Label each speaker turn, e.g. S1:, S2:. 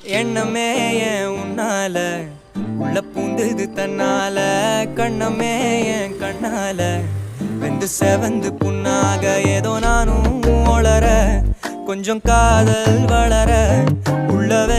S1: எண்ணமே ஏன் உன்னால உள்ள பூந்தது தன்னால கண்ணமே ஏன் கண்ணால வெந்து செவந்து புண்ணாக ஏதோ நானும் ஒளர கொஞ்சம் காதல் வளர உள்ளவே